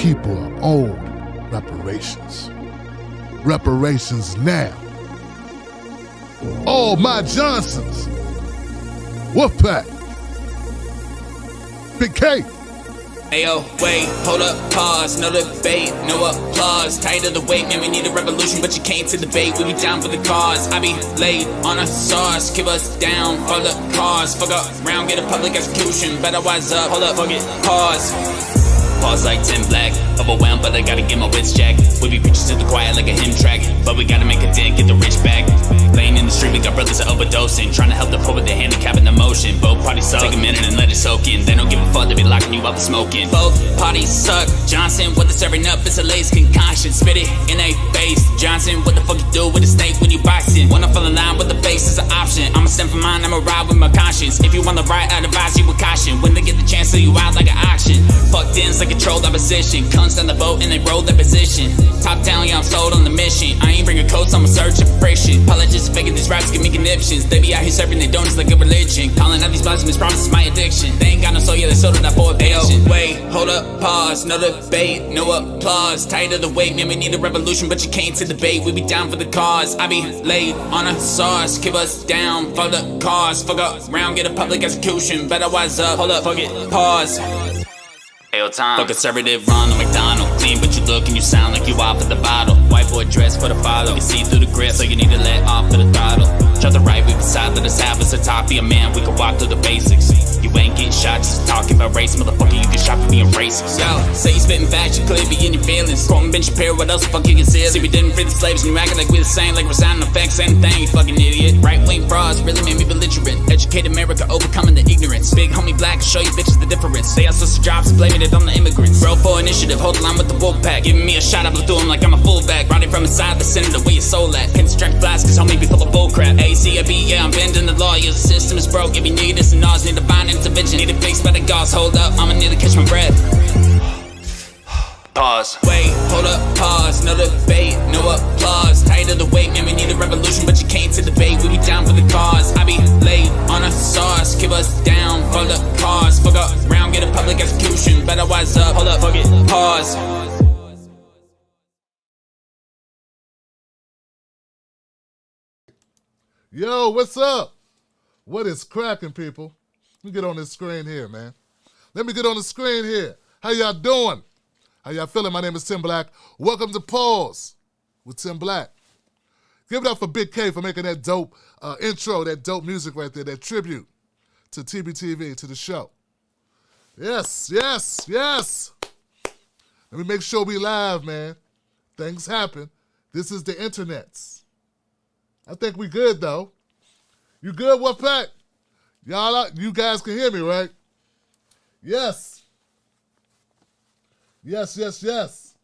people are owed reparations. Reparations now. All my Johnsons. Wolfpack. Big K. Ayo, wait, hold up, pause, no debate, no applause. Tired of the wait, man, we need a revolution, but you can't to debate. We be down for the cause. I be laid on a sauce, keep us down for the cause. Fuck up, round, get a public execution. Better wise up, hold up, fuck it, pause. Pause like Tim Black, overwhelmed, but I gotta get my wits jacked. We be preaching to the choir like a hymn track, but we gotta make a dent, get the rich back. Laying in the street, we got brothers that overdosing, trying to help the poor with their handicap and emotion. Both parties suck, take a minute and let it soak in. They don't give a fuck, they be locking you up and smoking. Both parties suck. Johnson, what the serving up is a lace concoction. Spit it in a face. Johnson, what the fuck you do with a snake when you boxing? Wanna fall in line with the face is an option. I'ma stand for mine, I'ma ride with my conscience. If you want the right, I'd advise you with caution. When they get the chance, sell you out like an auction. Fucked ins like controlled opposition. Cunts down the boat and they roll their position. Top down, yeah, I'm sold on the mission. I ain't bringing coats, I'm a search for friction. Apologists faking these raps give me conniptions. They be out here serving their donuts like a religion. Calling out these blasphemous promises my addiction. They ain't got no soul, yeah, they sold it out for a patient. Wait, hold up, pause, no debate, no applause. Tired of the wait, man, we need a revolution, but you can't to debate. We be down for the cause. I be laid on a sauce, keep us down for the cause. Fuck up, round, get a public execution. Better wise up, hold up, fuck it, pause. Ayo, time. Fuck conservative, run on McDonald. Clean, but you look and you sound like you off at the bottle. White boy dress for the follow. You can see through the grip, so you need to let off of the throttle. Try the right, we beside, let us have us a top. Be a man, we can walk through the basics. You ain't getting shot, just talking about race. Motherfucker, you get shot for being racist. Yo, say you spitting facts, you clearly be in your feelings. Quoting Ben Shapiro, what else the fuck you conceal? See, we didn't free the slaves, and you acting like we the same. Like we're signing effects, same thing, you fucking idiot. Right-wing frauds really made me belligerent. Educate America, overcoming the ignorance. Big homie black, show you bitches the difference. They also jobs, blaming it on the immigrants. Bro for initiative, hold the line with the wolf pack. Giving me a shot, I blew through him like I'm a fullback. Riding from inside the center, where your soul at. Can't distract blast, cause homie be full of bullcrap. ACAB, yeah, I'm bending the law. Yeah, the system is broke. If you need this and ours, need divine intervention. Need it fixed by the gods, hold up, I'ma need to catch my breath. Pause. Wait, hold up, pause, no debate, no applause. Tired of the wait, man, we need a revolution, but you can't to debate. We be down for the cause. I be laid on a sauce, keep us down for the cause. Fuck up, round, get a public execution. Better wise up, hold up, fuck it, pause. Yo, what's up? What is cracking, people? Let me get on this screen here, man. Let me get on the screen here. How y'all doing? How y'all feeling? My name is Tim Black. Welcome to Pause with Tim Black. Give it up for Big K for making that dope intro, that dope music right there, that tribute to TBTV, to the show. Yes, yes, yes. Let me make sure we live, man. Things happen. This is the internets. I think we good, though. You good, Wolfpack? Y'all, you guys can hear me, right? Yes. Yes, yes, yes.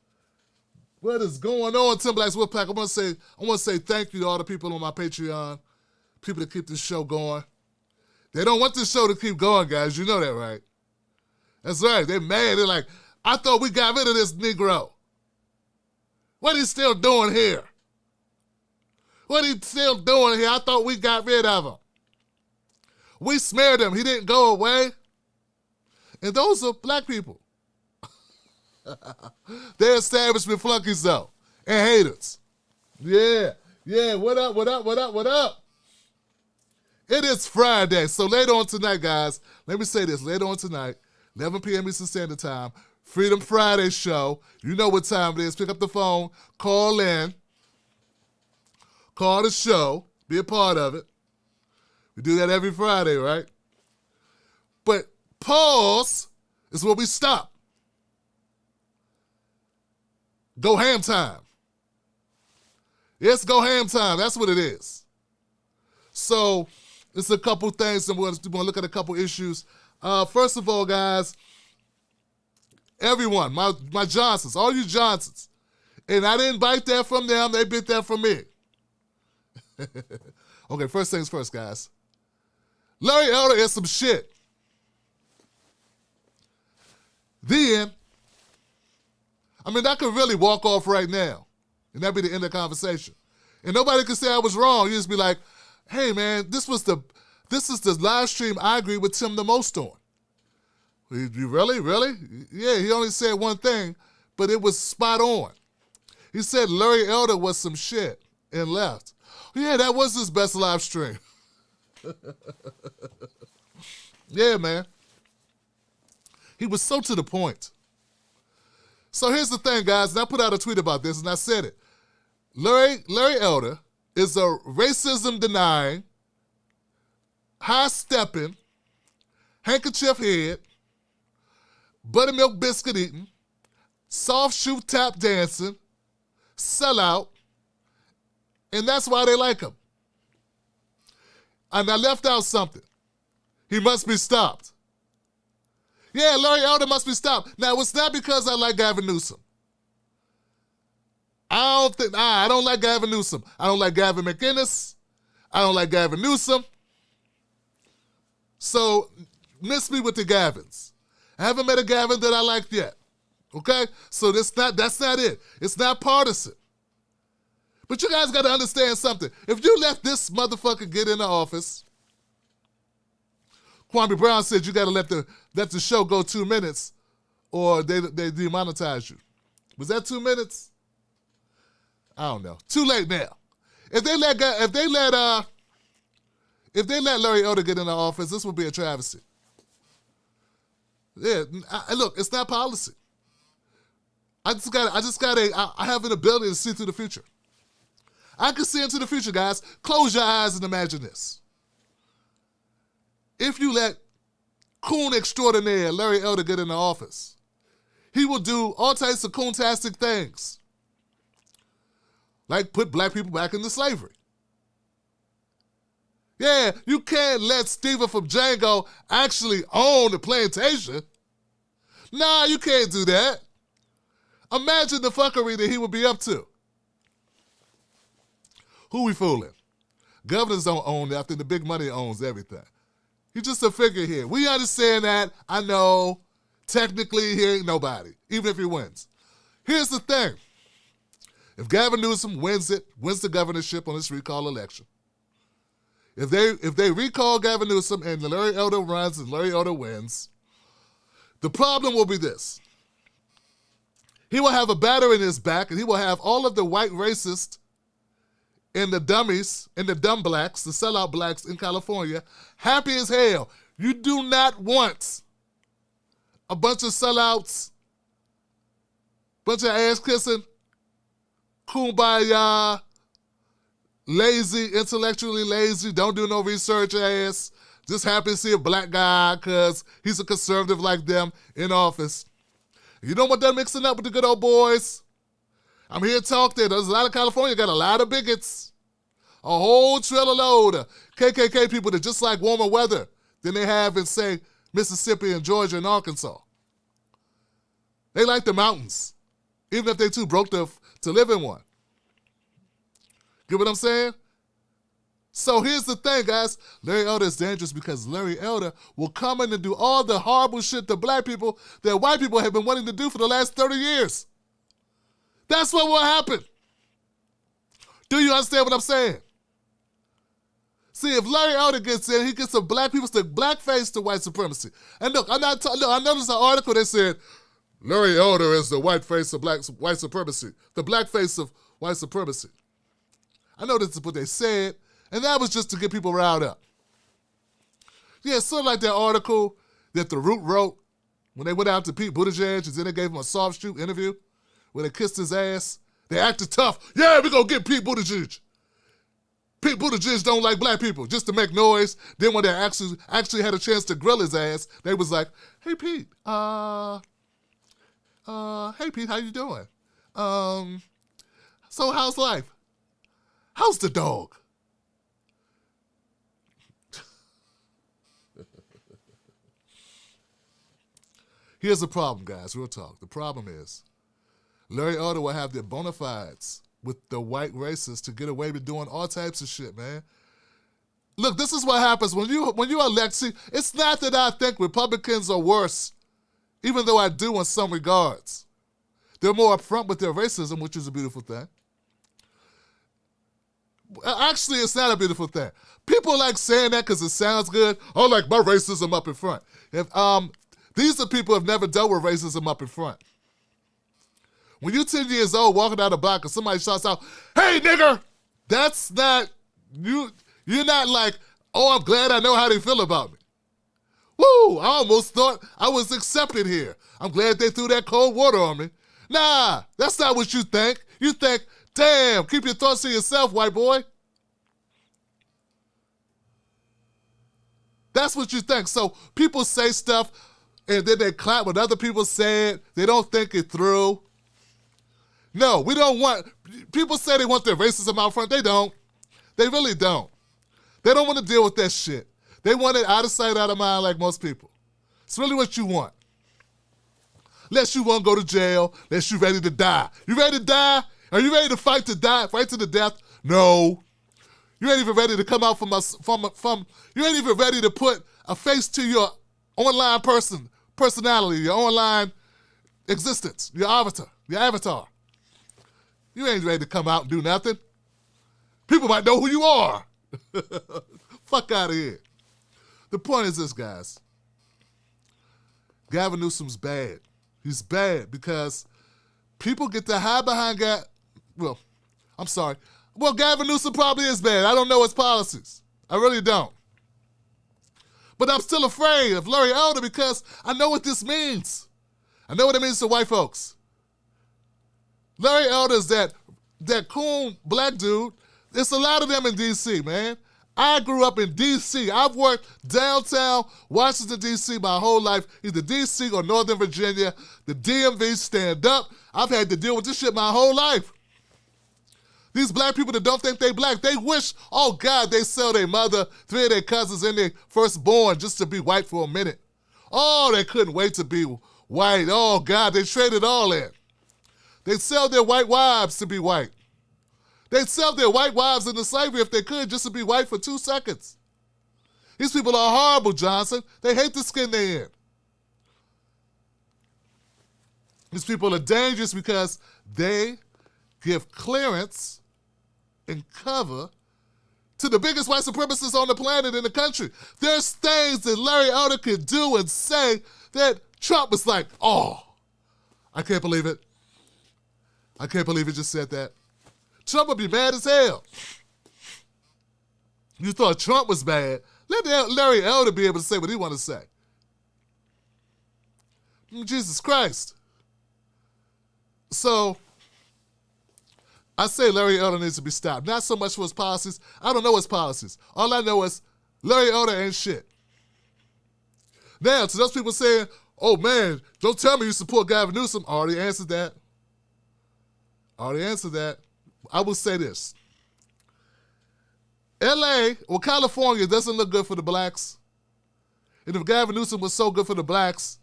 What is going on, Tim Black's Wolfpack? I want to say thank you to all the people on my Patreon, people that keep this show going. They don't want this show to keep going, guys. You know that, right? That's right. They're mad. They're like, I thought we got rid of this Negro. What he still doing here? What he still doing here? I thought we got rid of him. We smeared him. He didn't go away. And those are black people. They're establishment flunkies, though, and haters. Yeah, yeah, what up, what up, what up, what up? It is Friday, so later on tonight, guys, let me say this, later on tonight, 11 p.m. Eastern Standard Time, Freedom Friday show. You know what time it is. Pick up the phone, call in, call the show, be a part of it. We do that every Friday, right? But pause is where we stop. Go ham time. It's go ham time. That's what it is. So it's a couple things, and we're going to look at a couple issues. First of all, guys, everyone, my Johnsons, all you Johnsons, and I didn't bite that from them. They bit that from me. Okay, first things first, guys. Larry Elder is some shit. Then, I mean, I could really walk off right now, and that'd be the end of the conversation. And nobody could say I was wrong. You just be like, hey, man, this is the live stream I agree with Tim the most on. You really? Really? Yeah, he only said one thing, but it was spot on. He said Larry Elder was some shit and left. Yeah, that was his best live stream. Yeah, man. He was so to the point. So here's the thing, guys, and I put out a tweet about this, and I said it. Larry Elder is a racism-denying, high-stepping, handkerchief head, buttermilk biscuit eating, soft shoe tap dancing, sellout, and that's why they like him. And I left out something. He must be stopped. Yeah, Larry Elder must be stopped. Now, it's not because I like Gavin Newsom. I don't like Gavin Newsom. I don't like Gavin McInnes. I don't like Gavin Newsom. So, miss me with the Gavins. I haven't met a Gavin that I liked yet. Okay? So that's not it. It's not partisan. But you guys got to understand something. If you let this motherfucker get in the office, Kwame Brown said you got to let the show go 2 minutes or they demonetize you. Was that 2 minutes? I don't know. Too late now. If they let Larry Elder get in the office, this would be a travesty. Yeah, look, it's not policy. I have an ability to see through the future. I can see into the future, guys. Close your eyes and imagine this. If you let coon extraordinaire Larry Elder get in the office, he will do all types of coontastic things. Like put black people back into slavery. Yeah, you can't let Steven from Django actually own the plantation. Nah, you can't do that. Imagine the fuckery that he would be up to. Who we fooling? Governors don't own nothing. The big money owns everything. He's just a figure here. We understand that. I know. Technically, he ain't nobody, even if he wins. Here's the thing. If Gavin Newsom wins the governorship on this recall election, if they recall Gavin Newsom and Larry Elder runs and Larry Elder wins, the problem will be this. He will have a batter in his back, and he will have all of the white racists and the dummies and the dumb blacks, the sellout blacks in California, happy as hell. You do not want a bunch of sellouts, bunch of ass-kissing, kumbaya, lazy, intellectually lazy, don't do no research ass, just happy to see a black guy because he's a conservative like them in office. You don't want that mixing up with the good old boys. I'm here to talk there. There's a lot of California got a lot of bigots. A whole trailer load of KKK people that just like warmer weather than they have in, say, Mississippi and Georgia and Arkansas. They like the mountains, even if they too broke to live in one. Get what I'm saying? So here's the thing, guys. Larry Elder is dangerous because Larry Elder will come in and do all the horrible shit to black people that white people have been wanting to do for the last 30 years. That's what will happen. Do you understand what I'm saying? See, if Larry Elder gets in, he gets some black people to blackface to white supremacy. And look, I noticed an article that said, Larry Elder is the white face of white supremacy, the black face of white supremacy. I know this is what they said, and that was just to get people riled up. Yeah, sort of like that article that The Root wrote when they went out to Pete Buttigieg and then they gave him a soft shoe interview where they kissed his ass. They acted tough. Yeah, we're going to get Pete Buttigieg. Pete Buttigieg don't like black people, just to make noise. Then when they actually had a chance to grill his ass, they was like, hey, Pete, hey, Pete, how you doing? So how's life? How's the dog? Here's the problem, guys, real talk. The problem is Larry Elder will have the bona fides with the white racists to get away with doing all types of shit, man. Look, this is what happens when you elect. See, it's not that I think Republicans are worse, even though I do in some regards. They're more upfront with their racism, which is a beautiful thing. Actually, it's not a beautiful thing. People like saying that because it sounds good. Oh, like my racism up in front. These are people who have never dealt with racism up in front. When you're 10 years old walking down the block and somebody shouts out, "Hey, nigger," that's not, you're not like, "Oh, I'm glad I know how they feel about me." Woo, I almost thought I was accepted here. I'm glad they threw that cold water on me. Nah, that's not what you think. You think, damn, keep your thoughts to yourself, white boy. That's what you think. So people say stuff and then they clap when other people say it. They don't think it through. No, we don't want, people say they want their racism out front. They don't. They really don't. They don't want to deal with that shit. They want it out of sight, out of mind like most people. It's really what you want. Unless you want to go to jail, unless you're ready to die. You ready to die? Are you ready to fight to die, fight to the death? No. You ain't even ready to come out from you ain't even ready to put a face to your online personality, your online existence, your avatar. You ain't ready to come out and do nothing. People might know who you are. Fuck out of here. The point is this, guys. Gavin Newsom's bad. He's bad because people get to hide behind Gavin Newsom probably is bad. I don't know his policies. I really don't. But I'm still afraid of Larry Elder because I know what this means. I know what it means to white folks. Larry Elder is that cool black dude. There's a lot of them in D.C., man. I grew up in D.C. I've worked downtown Washington, D.C. my whole life, either D.C. or Northern Virginia. The DMV, stand up. I've had to deal with this shit my whole life. These black people that don't think they black, they wish, oh God, they sell their mother, 3 of their cousins and their firstborn just to be white for a minute. Oh, they couldn't wait to be white. Oh God, they traded all in. They sell their white wives to be white. They'd sell their white wives into slavery if they could just to be white for 2 seconds. These people are horrible, Johnson. They hate the skin they're in. These people are dangerous because they give clearance and cover to the biggest white supremacists on the planet in the country. There's things that Larry Elder could do and say that Trump was like, oh, I can't believe it. I can't believe he just said that. Trump would be mad as hell. You thought Trump was bad. Let Larry Elder be able to say what he want to say. Jesus Christ. So, I say Larry Elder needs to be stopped. Not so much for his policies. I don't know his policies. All I know is Larry Elder ain't shit. Now, to those people saying, oh man, don't tell me you support Gavin Newsom. I already answered that. I will say this. California doesn't look good for the blacks. And if Gavin Newsom was so good for the blacks,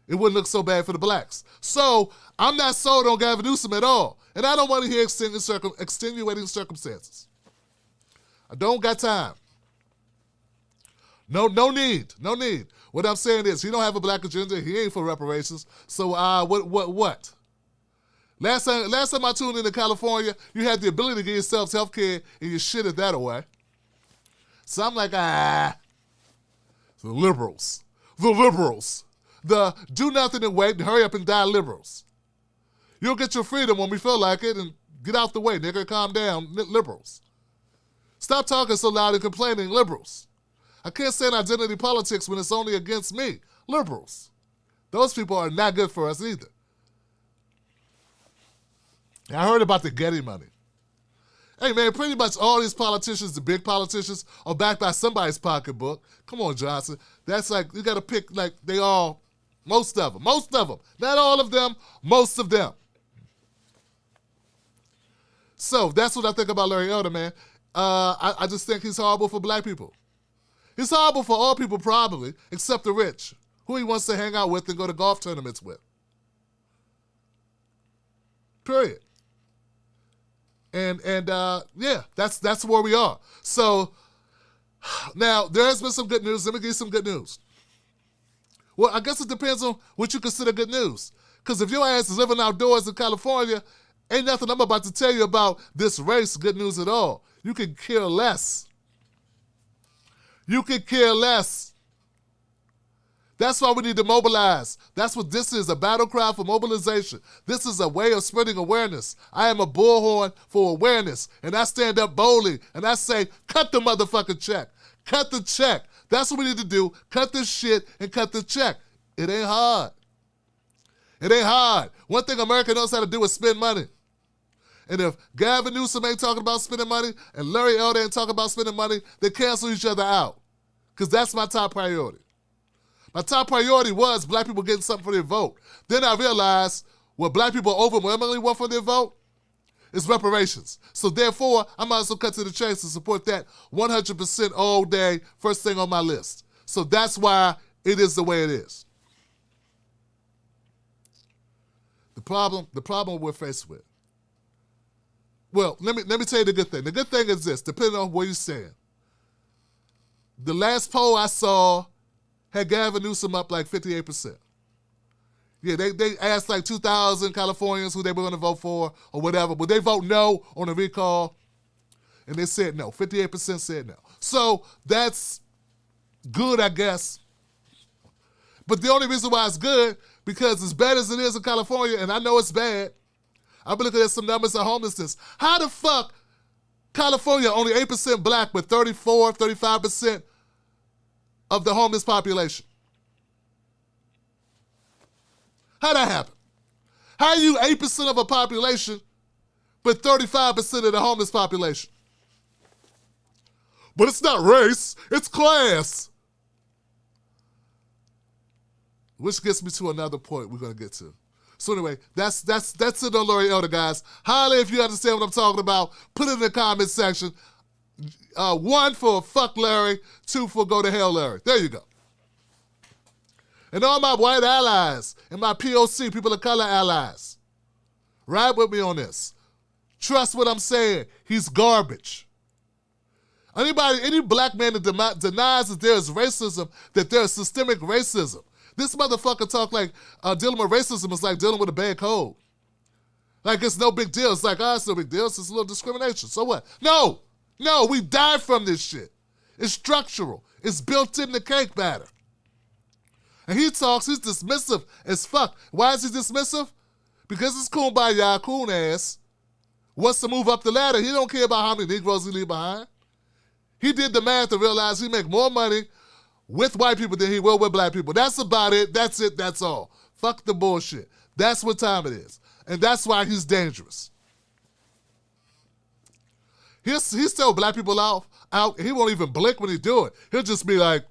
it wouldn't look so bad for the blacks. So I'm not sold on Gavin Newsom at all. And I don't want to hear extenuating circumstances. I don't got time. No need. What I'm saying is he don't have a black agenda. He ain't for reparations. So what? Last time I tuned into California, you had the ability to get yourselves health care and you shitted that away. So I'm like, the liberals. The do nothing and wait and hurry up and die liberals. You'll get your freedom when we feel like it and get out the way, nigga. Calm down, liberals. Stop talking so loud and complaining, liberals. I can't stand identity politics when it's only against me, liberals. Those people are not good for us either. I heard about the Getty money. Hey, man, pretty much all these politicians, the big politicians, are backed by somebody's pocketbook. Come on, Johnson. That's like, you got to pick, like, most of them. Not all of them, most of them. So that's what I think about Larry Elder, man. I just think he's horrible for black people. He's horrible for all people probably, except the rich, who he wants to hang out with and go to golf tournaments with. Period. And yeah, that's where we are. So now there has been some good news. Let me give you some good news. Well, I guess it depends on what you consider good news. Because if your ass is living outdoors in California, ain't nothing I'm about to tell you about this race good news at all. You can care less. That's why we need to mobilize. That's what this is, a battle cry for mobilization. This is a way of spreading awareness. I am a bullhorn for awareness, and I stand up boldly, and I say, cut the motherfucking check. Cut the check. That's what we need to do. Cut this shit and cut the check. It ain't hard. It ain't hard. One thing America knows how to do is spend money. And if Gavin Newsom ain't talking about spending money and Larry Elder ain't talking about spending money, they cancel each other out. Because that's my top priority. My top priority was black people getting something for their vote. Then I realized what black people overwhelmingly want for their vote is reparations. So therefore, I might as well cut to the chase to support that 100% all day, first thing on my list. So that's why it is the way it is. The problem we're faced with. Well, let me tell you the good thing. The good thing is this, depending on where you stand. The last poll I saw had Gavin Newsom up like 58%. Yeah, they asked like 2,000 Californians who they were going to vote for or whatever. Would they vote no on the recall? And they said no. 58% said no. So that's good, I guess. But the only reason why it's good, because as bad as it is in California, and I know it's bad, I've been looking at some numbers of homelessness. How the fuck California only 8% black but 34, 35% of the homeless population? How'd that happen? How are you 8% of a population but 35% of the homeless population? But it's not race, it's class. Which gets me to another point we're gonna get to. So anyway, that's it on Larry Elder, guys. Holla if you understand what I'm talking about. Put it in the comment section. 1 for fuck Larry, 2 for go to hell Larry. There you go. And all my white allies and my POC, people of color allies, ride with me on this. Trust what I'm saying. He's garbage. Any black man that denies that there is racism, that there is systemic racism, this motherfucker talk like dealing with racism is like dealing with a bad cold. Like it's no big deal. It's like, it's no big deal. It's just a little discrimination. So what? No, we die from this shit. It's structural. It's built in the cake batter. And he's dismissive as fuck. Why is he dismissive? Because it's kumbaya, coon ass wants to move up the ladder. He don't care about how many Negroes he leave behind. He did the math to realize he make more money with white people than he will with black people. That's about it. That's it. That's all. Fuck the bullshit. That's what time it is. And that's why he's dangerous. He's still black people out. He won't even blink when he do it. He'll just be like,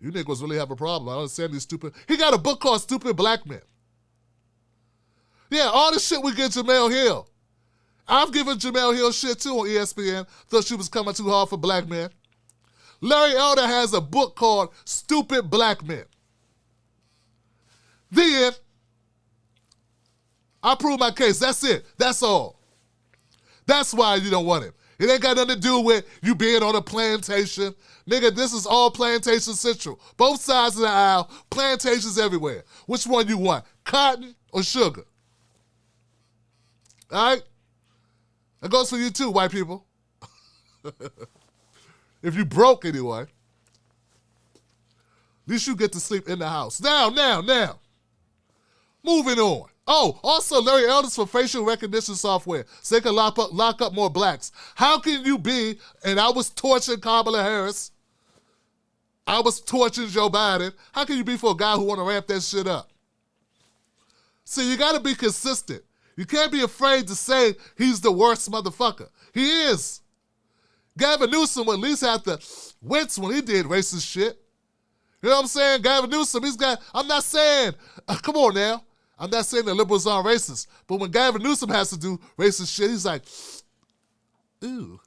you niggas really have a problem. I don't understand these stupid. He got a book called Stupid Black Men. Yeah, all the shit we get Jamel Hill. I've given Jamel Hill shit too on ESPN. Thought she was coming too hard for black men. Larry Elder has a book called Stupid Black Men. Then, I prove my case. That's it. That's all. That's why you don't want him. It ain't got nothing to do with you being on a plantation. Nigga, this is all plantation central. Both sides of the aisle, plantations everywhere. Which one you want, cotton or sugar? All right? That goes for you too, white people. If you broke anyway, at least you get to sleep in the house. Now. Moving on. Oh, also Larry Elder's for facial recognition software, so they can lock up more blacks. How can you be, and I was torturing Kamala Harris, I was torturing Joe Biden, how can you be for a guy who want to ramp that shit up? See, you got to be consistent. You can't be afraid to say he's the worst motherfucker. He is. Gavin Newsom would at least have to wince when he did racist shit. You know what I'm saying? Gavin Newsom, I'm not saying, come on now. I'm not saying the liberals aren't racist, but when Gavin Newsom has to do racist shit, he's like, ooh.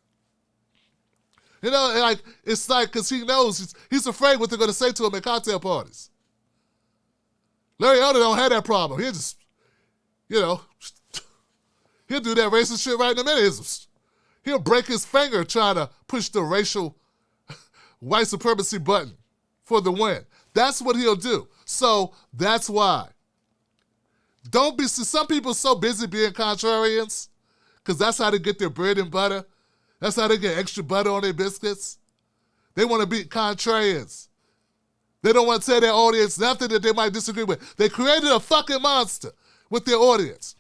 You know, like it's like, because he knows, he's afraid what they're going to say to him at cocktail parties. Larry Elder don't have that problem. He'll just, he'll do that racist shit right in a minute. He'll break his finger trying to push the racial white supremacy button for the win. That's what he'll do. So that's why. Don't be, some people so busy being contrarians, because that's how they get their bread and butter. That's how they get extra butter on their biscuits. They want to be contrarians. They don't want to tell their audience nothing that they might disagree with. They created a fucking monster with their audience.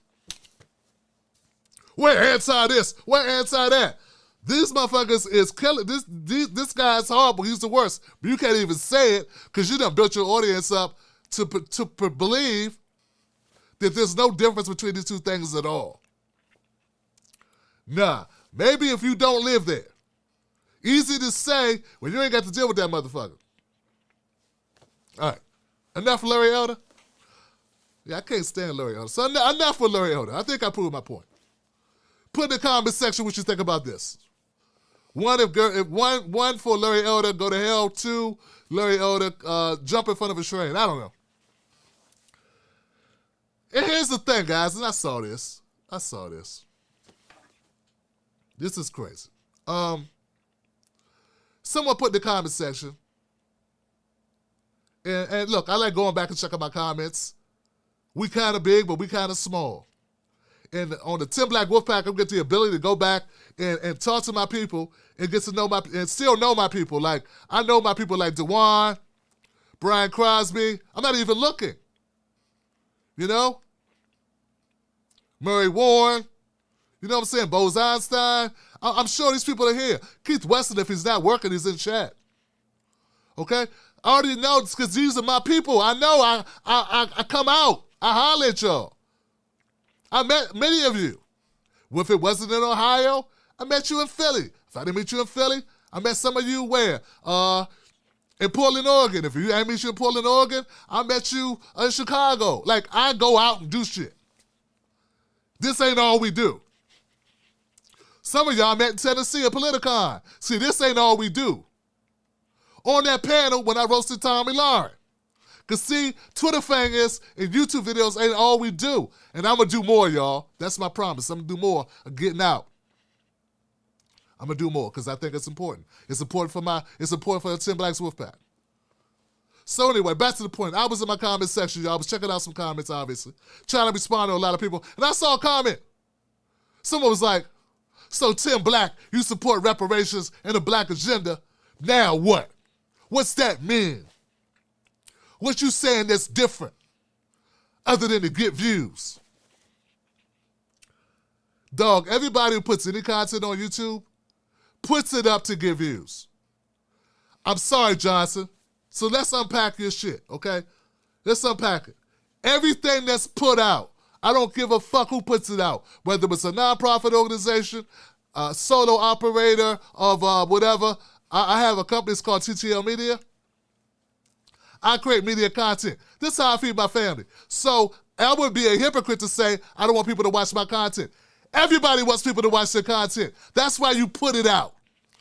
We're anti this, we're anti that. These motherfuckers is killing. This guy's horrible. He's the worst. But you can't even say it because you done built your audience up to believe that there's no difference between these two things at all. Nah, maybe if you don't live there. Easy to say when you ain't got to deal with that motherfucker. All right, enough for Larry Elder? Yeah, I can't stand Larry Elder. So enough for Larry Elder. I think I proved my point. Put in the comment section what you think about this. One for Larry Elder, go to hell. 2, Larry Elder, jump in front of a train. I don't know. And here's the thing, guys, and I saw this. This is crazy. Someone put in the comment section, and look, I like going back and checking my comments. We kind of big, but we kind of small. And on the Tim Black Wolfpack, I get the ability to go back and talk to my people and get to know and still know my people. Like, I know my people like DeJuan, Brian Crosby. I'm not even looking. You know? Murray Warren. You know what I'm saying? Bose Einstein. I'm sure these people are here. Keith Weston, if he's not working, he's in chat. Okay? I already know this because these are my people. I know I come out. I holler at y'all. I met many of you. Well, if it wasn't in Ohio, I met you in Philly. If I didn't meet you in Philly, I met some of you where? In Portland, Oregon. If you ain't meet you in Portland, Oregon, I met you in Chicago. Like, I go out and do shit. This ain't all we do. Some of y'all met in Tennessee at Politicon. See, this ain't all we do. On that panel when I roasted Tommy Lauren. Because see, Twitter fingers and YouTube videos ain't all we do. And I'm going to do more, y'all. That's my promise. I'm going to do more of getting out. I'm going to do more because I think it's important. It's important for the Tim Black's Wolfpack. So anyway, back to the point. I was in my comment section, y'all. I was checking out some comments, obviously. Trying to respond to a lot of people. And I saw a comment. Someone was like, so Tim Black, you support reparations and the black agenda. Now what? What's that mean? What you saying that's different other than to get views? Dog, everybody who puts any content on YouTube puts it up to get views. I'm sorry, Johnson. So let's unpack your shit, okay? Let's unpack it. Everything that's put out, I don't give a fuck who puts it out, whether it's a nonprofit organization, a solo operator of whatever. I have a company that's called TTL Media. I create media content. This is how I feed my family. So I would be a hypocrite to say I don't want people to watch my content. Everybody wants people to watch their content. That's why you put it out,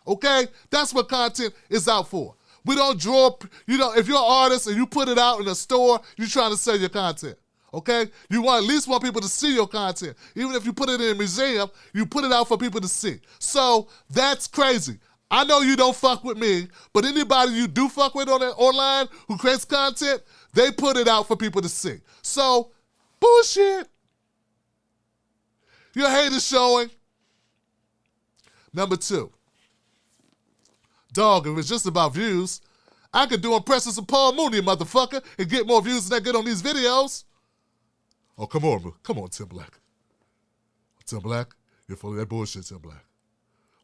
okay? That's what content is out for. We don't draw, if you're an artist and you put it out in a store, you're trying to sell your content, okay? You at least want people to see your content. Even if you put it in a museum, you put it out for people to see. So that's crazy. I know you don't fuck with me, but anybody you do fuck with online who creates content, they put it out for people to see. So, bullshit. Your hate is showing. Number 2. Dog, if it's just about views, I could do impressions of Paul Mooney, motherfucker, and get more views than I get on these videos. Oh, come on, Tim Black. Tim Black, you're full of that bullshit, Tim Black.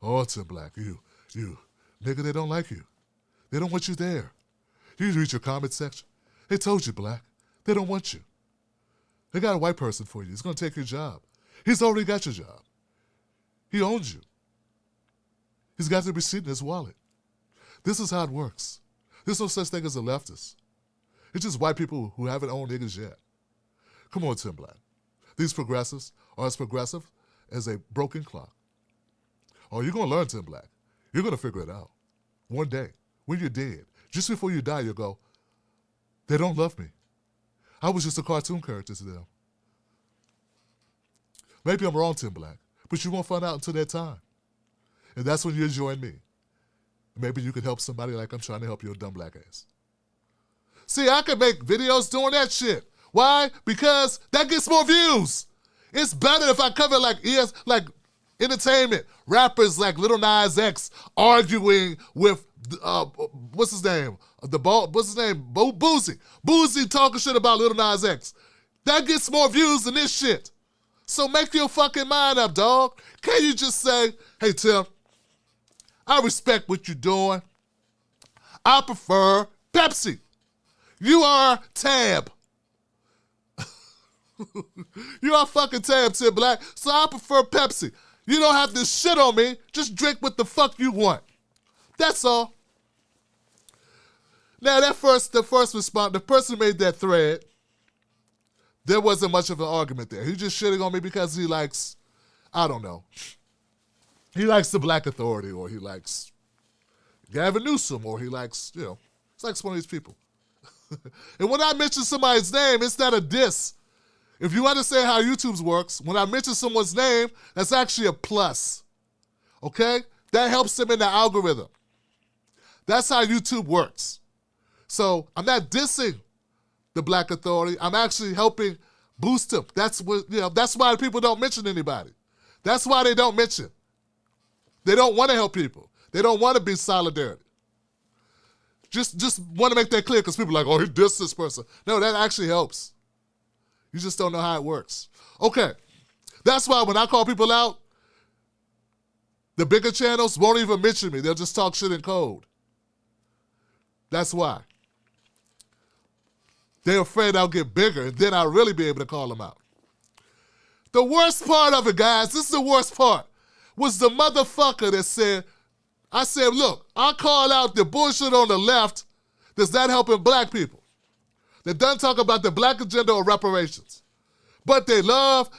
Oh, Tim Black, you, nigga, they don't like you. They don't want you there. You read your comment section. They told you, Black. They don't want you. They got a white person for you. He's going to take your job. He's already got your job. He owns you. He's got the receipt in his wallet. This is how it works. There's no such thing as a leftist. It's just white people who haven't owned niggas yet. Come on, Tim Black. These progressives are as progressive as a broken clock. Oh, you're going to learn, Tim Black. You're going to figure it out. One day, when you're dead, just before you die, you'll go, they don't love me. I was just a cartoon character to them. Maybe I'm wrong, Tim Black, but you won't find out until that time. And that's when you join me. Maybe you could help somebody like I'm trying to help your dumb black ass. See, I could make videos doing that shit. Why? Because that gets more views. It's better if I cover like entertainment, rappers like Lil Nas X arguing with, what's his name? What's his name? Boozy. Boozy talking shit about Lil Nas X. That gets more views than this shit. So make your fucking mind up, dog. Can't you just say, hey, Tim, I respect what you're doing. I prefer Pepsi. You are Tab. You are fucking Tab, Tim Black. So I prefer Pepsi. You don't have to shit on me. Just drink what the fuck you want. That's all. Now, the first response, the person who made that thread, there wasn't much of an argument there. He just shitting on me because he likes, I don't know. He likes the Black Authority, or he likes Gavin Newsom, or he likes, you know, it's like one of these people. And when I mention somebody's name, it's not a diss. If you understand how YouTube works, when I mention someone's name, that's actually a plus. Okay? That helps them in the algorithm. That's how YouTube works. So I'm not dissing the Black Authority. I'm actually helping boost them. That's what, you know, that's why people don't mention anybody. That's why they don't mention. They don't want to help people. They don't want to be solidarity. Just want to make that clear, because people are like, oh, he dissed this person. No, that actually helps. You just don't know how it works. Okay, that's why when I call people out, the bigger channels won't even mention me. They'll just talk shit in code. That's why. They're afraid I'll get bigger, and then I'll really be able to call them out. The worst part of it, guys, this is the worst part, was the motherfucker that said, I said, look, I call out the bullshit on the left that's not helping black people. They done talk about the black agenda or reparations. But they love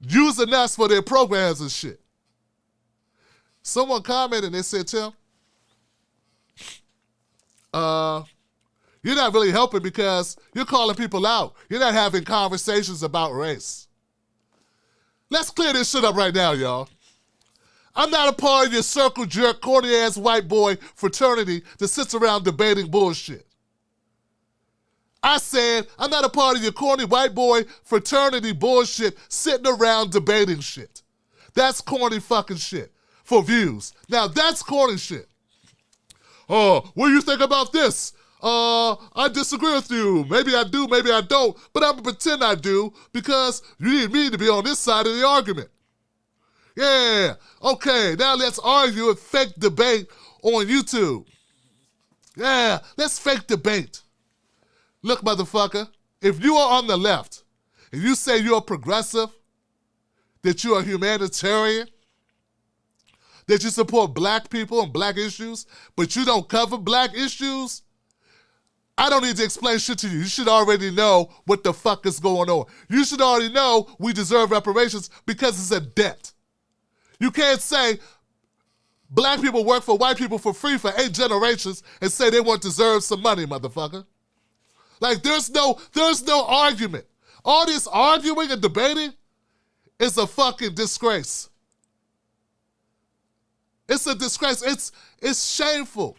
using us for their programs and shit. Someone commented and they said, Tim, you're not really helping because you're calling people out. You're not having conversations about race. Let's clear this shit up right now, y'all. I'm not a part of your circle jerk, corny-ass white boy fraternity that sits around debating bullshit. I said, I'm not a part of your corny white boy fraternity bullshit sitting around debating shit. That's corny fucking shit for views. Now, that's corny shit. Oh, what do you think about this? I disagree with you. Maybe I do, maybe I don't, but I'm gonna pretend I do because you need me to be on this side of the argument. Yeah, okay, now let's argue a fake debate on YouTube. Yeah, let's fake debate. Look, motherfucker, if you are on the left and you say you're a progressive, that you're a humanitarian, that you support black people and black issues, but you don't cover black issues, I don't need to explain shit to you. You should already know what the fuck is going on. You should already know we deserve reparations because it's a debt. You can't say black people work for white people for free for 8 generations and say they won't deserve some money, motherfucker. Like, there's no argument. All this arguing and debating is a fucking disgrace. It's a disgrace. It's shameful.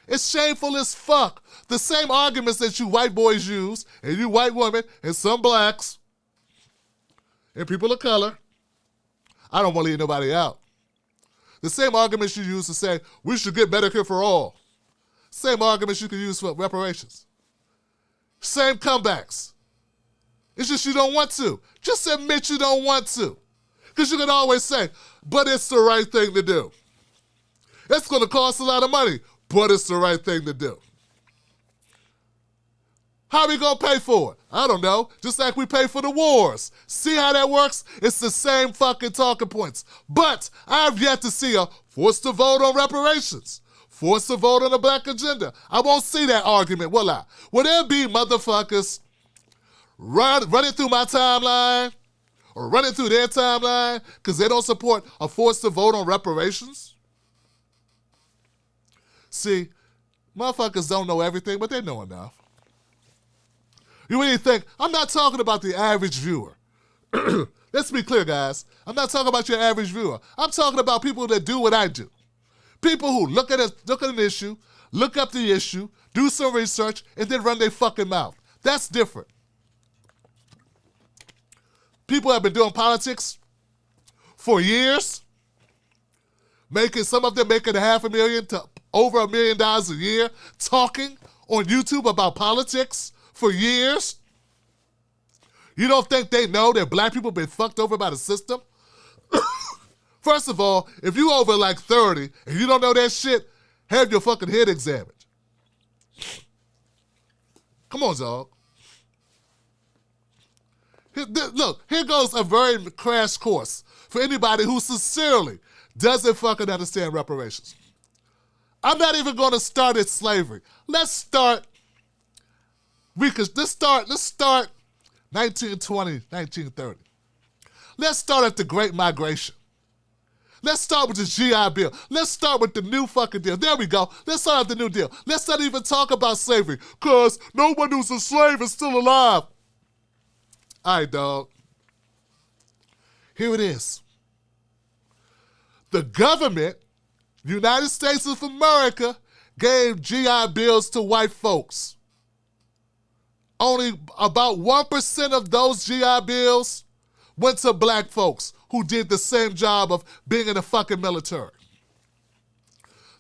It's shameful as fuck. The same arguments that you white boys use, and you white women, and some blacks, and people of color, I don't want to leave nobody out. The same arguments you use to say, we should get Medicare for all. Same arguments you can use for reparations. Same comebacks. It's just you don't want to. Just admit you don't want to. Because you can always say, but it's the right thing to do. It's going to cost a lot of money, but it's the right thing to do. How are we going to pay for it? I don't know. Just like we pay for the wars. See how that works? It's the same fucking talking points. But I've yet to see a forced to vote on reparations. Forced to vote on the black agenda. I won't see that argument, will I? Will there be motherfuckers running through my timeline or running through their timeline because they don't support a forced to vote on reparations? See, motherfuckers don't know everything, but they know enough. You really think, I'm not talking about the average viewer. Let's be clear, guys. I'm not talking about your average viewer. I'm talking about people that do what I do. People who look at an issue, look up the issue, do some research, and then run their fucking mouth. That's different. People have been doing politics for years, some of them making $500,000 to over $1 million a year talking on YouTube about politics for years? You don't think they know that black people been fucked over by the system? First of all, if you over like 30 and you don't know that shit, have your fucking head examined. Come on, dog. Look, here goes a very crash course for anybody who sincerely doesn't fucking understand reparations. I'm not even going to start at slavery. Let's start 1920, 1930. Let's start at the Great Migration. Let's start with the GI Bill. Let's start with the new fucking deal. There we go. Let's start with the new deal. Let's not even talk about slavery, because no one who's a slave is still alive. All right, dog. Here it is. The government, United States of America, gave GI Bills to white folks. Only about 1% of those GI Bills went to black folks who did the same job of being in the fucking military.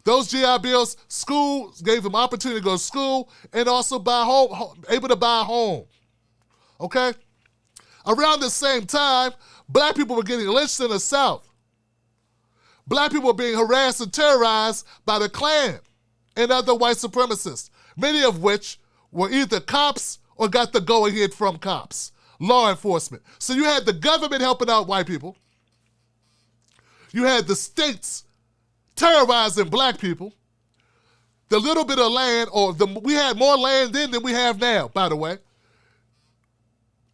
Those GI Bills, school gave them opportunity to go to school and also buy home, able to buy a home. Okay? Around the same time, black people were getting lynched in the South. Black people were being harassed and terrorized by the Klan and other white supremacists, many of which were either cops or got the go-ahead from cops, law enforcement. So you had the government helping out white people. You had the states terrorizing black people. The little bit of land, we had more land then than we have now, by the way,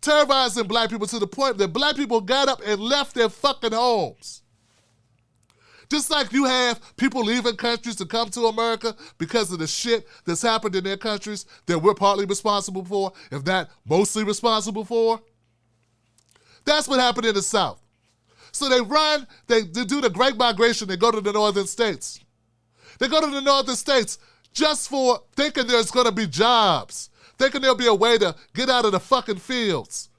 terrorizing black people to the point that black people got up and left their fucking homes. Just like you have people leaving countries to come to America because of the shit that's happened in their countries that we're partly responsible for, if not mostly responsible for. That's what happened in the South. So they do the Great Migration, they go to the northern states. They go to the northern states just for thinking there's gonna be jobs, thinking there'll be a way to get out of the fucking fields,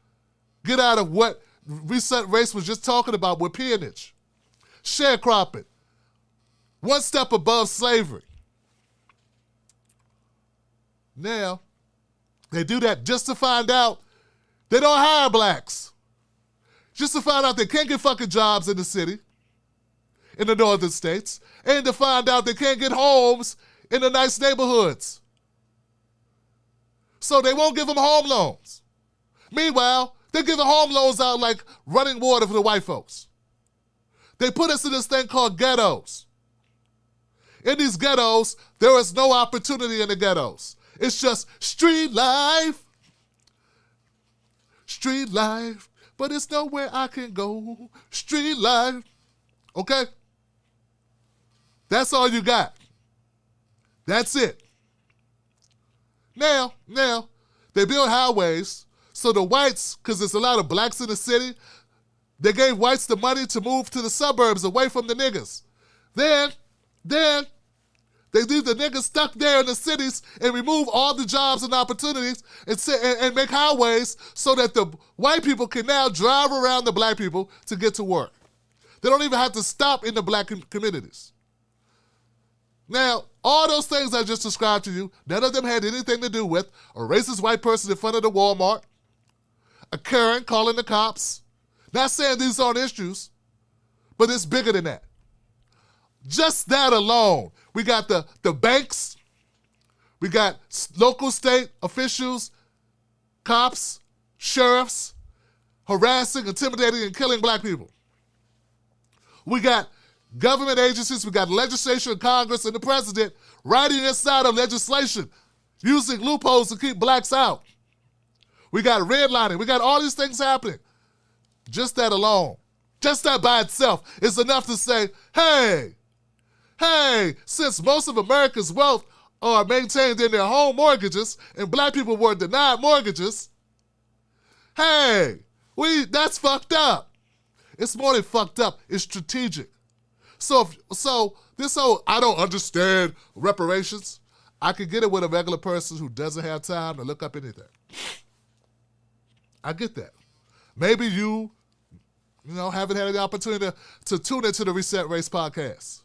get out of what Reset Race was just talking about with peonage. Sharecropping, one step above slavery. Now, they do that just to find out they don't hire blacks. Just to find out they can't get fucking jobs in the city, in the northern states, and to find out they can't get homes in the nice neighborhoods. So they won't give them home loans. Meanwhile, they're giving home loans out like running water for the white folks. They put us in this thing called ghettos. In these ghettos, there is no opportunity in the ghettos. It's just street life. Street life, but it's nowhere I can go. Street life. Okay? That's all you got. That's it. Now, they build highways so the whites, because there's a lot of blacks in the city, they gave whites the money to move to the suburbs away from the niggas. Then they leave the niggas stuck there in the cities and remove all the jobs and opportunities and make highways so that the white people can now drive around the black people to get to work. They don't even have to stop in the black communities. Now, all those things I just described to you, none of them had anything to do with a racist white person in front of the Walmart, a Karen calling the cops. Not saying these aren't issues, but it's bigger than that. Just that alone. We got the banks, we got local state officials, cops, sheriffs, harassing, intimidating, and killing black people. We got government agencies, we got legislation, Congress, and the president writing inside of legislation, using loopholes to keep blacks out. We got redlining, we got all these things happening. Just that alone, just that by itself is enough to say, hey, since most of America's wealth are maintained in their home mortgages and black people were denied mortgages, that's fucked up. It's more than fucked up, it's strategic. So this whole, I don't understand reparations, I could get it with a regular person who doesn't have time to look up anything. I get that. Maybe you haven't had the opportunity to tune into the Reset Race podcast.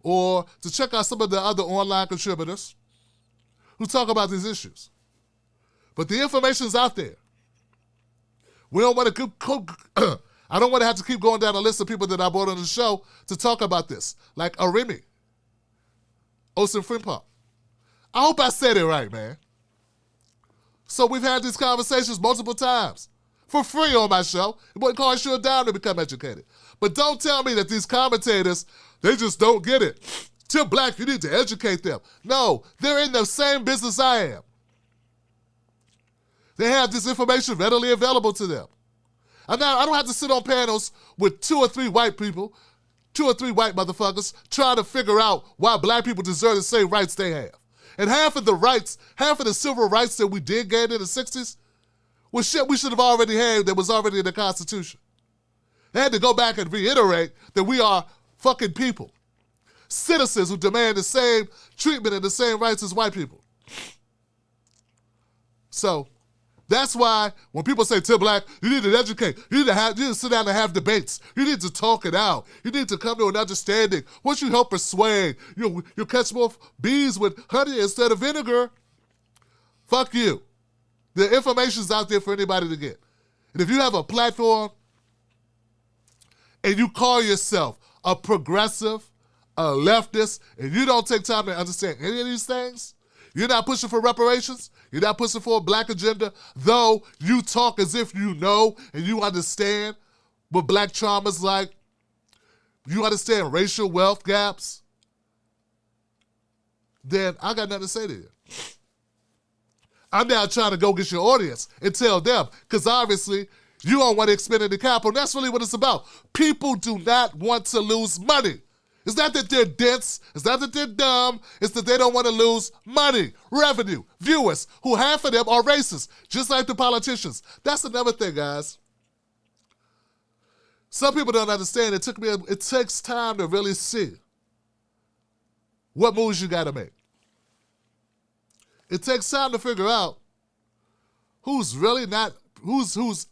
or to check out some of the other online contributors who talk about these issues. But the information's out there. We don't want to I don't want to have to keep going down a list of people that I brought on the show to talk about this, like Arimi, Osen Frimpong. I hope I said it right, man. So we've had these conversations multiple times for free on my show. It wouldn't cost you a dime to become educated. But don't tell me that these commentators, they just don't get it. Tim Black, you need to educate them. No, they're in the same business I am. They have this information readily available to them. I don't have to sit on panels with 2 or 3 white people, 2 or 3 white motherfuckers, trying to figure out why black people deserve the same rights they have. And half of the civil rights that we did gain in the 60s was shit we should have already had that was already in the Constitution. They had to go back and reiterate that we are fucking people. Citizens who demand the same treatment and the same rights as white people. So, that's why when people say, Tim Black, you need to educate. You need to sit down and have debates. You need to talk it out. You need to come to an understanding. Once you help persuade, you'll catch more bees with honey instead of vinegar. Fuck you. The information's out there for anybody to get. And if you have a platform and you call yourself a progressive, a leftist, and you don't take time to understand any of these things, you're not pushing for reparations, you're not pushing for a black agenda, though you talk as if you know and you understand what black trauma's like, you understand racial wealth gaps, then I got nothing to say to you. I'm now trying to go get your audience and tell them, because obviously you don't want to expend any capital. And that's really what it's about. People do not want to lose money. It's not that they're dense. It's not that they're dumb. It's that they don't want to lose money, revenue, viewers, who half of them are racist, just like the politicians. That's another thing, guys. Some people don't understand. It takes time to really see what moves you got to make. It takes time to figure out who's really not, who's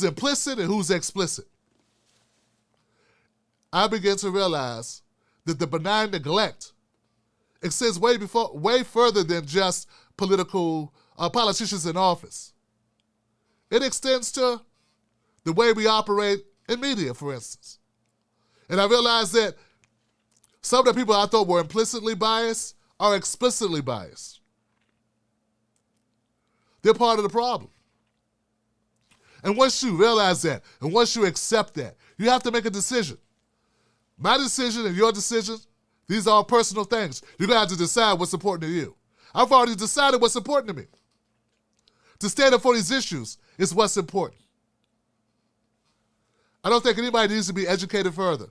implicit and who's explicit. I begin to realize that the benign neglect extends way further than just politicians in office. It extends to the way we operate in media, for instance. And I realized that some of the people I thought were implicitly biased are explicitly biased. They're part of the problem. And once you realize that, and once you accept that, you have to make a decision. My decision and your decision, these are all personal things. You're going to have to decide what's important to you. I've already decided what's important to me. To stand up for these issues is what's important. I don't think anybody needs to be educated further.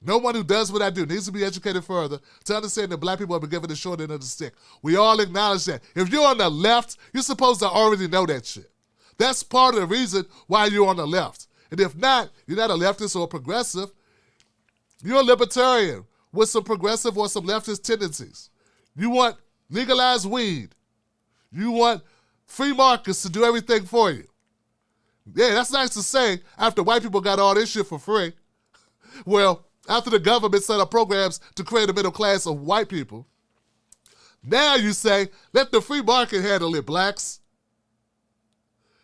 No one who does what I do needs to be educated further to understand that black people have been given the short end of the stick. We all acknowledge that. If you're on the left, you're supposed to already know that shit. That's part of the reason why you're on the left. And if not, you're not a leftist or a progressive. You're a libertarian with some progressive or some leftist tendencies. You want legalized weed. You want free markets to do everything for you. Yeah, that's nice to say after white people got all this shit for free. Well, after the government set up programs to create a middle class of white people, now you say, let the free market handle it, blacks.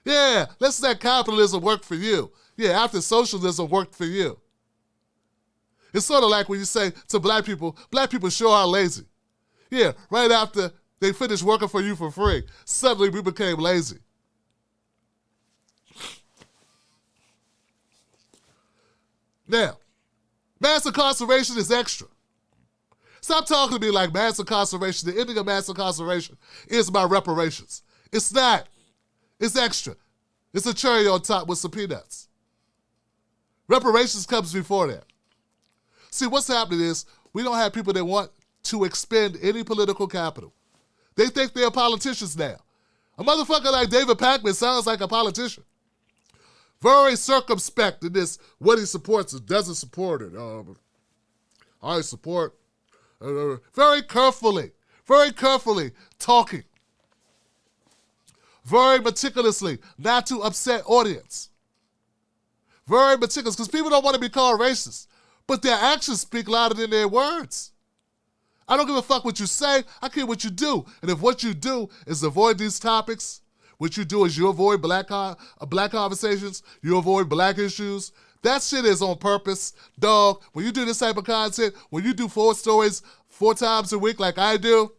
Yeah, let's let capitalism work for you. Yeah, after socialism worked for you. It's sort of like when you say to black people sure are lazy. Yeah, right after they finished working for you for free, suddenly we became lazy. Now, mass incarceration is extra. Stop talking to me like mass incarceration, the ending of mass incarceration is my reparations. It's not. It's extra. It's a cherry on top with some peanuts. Reparations comes before that. See, what's happening is we don't have people that want to expend any political capital. They think they're politicians now. A motherfucker like David Pakman sounds like a politician. Very circumspect in this, what he supports and doesn't support it. I support, very carefully talking. Very meticulously, not to upset audience. Very meticulous, because people don't want to be called racist, but their actions speak louder than their words. I don't give a fuck what you say, I care what you do. And if what you do is avoid these topics, what you do is you avoid black conversations, you avoid black issues, that shit is on purpose. Dog, when you do this type of content, when you do 4 stories 4 times a week like I do,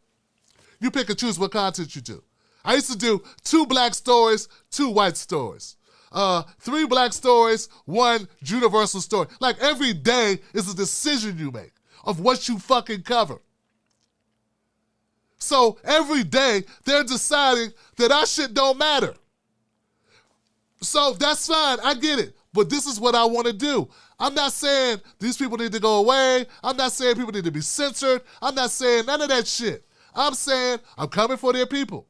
you pick and choose what content you do. I used to do 2 black stories, 2 white stories. 3 black stories, 1 universal story. Like every day is a decision you make of what you fucking cover. So every day they're deciding that our shit don't matter. So that's fine, I get it. But this is what I want to do. I'm not saying these people need to go away. I'm not saying people need to be censored. I'm not saying none of that shit. I'm saying I'm coming for their people.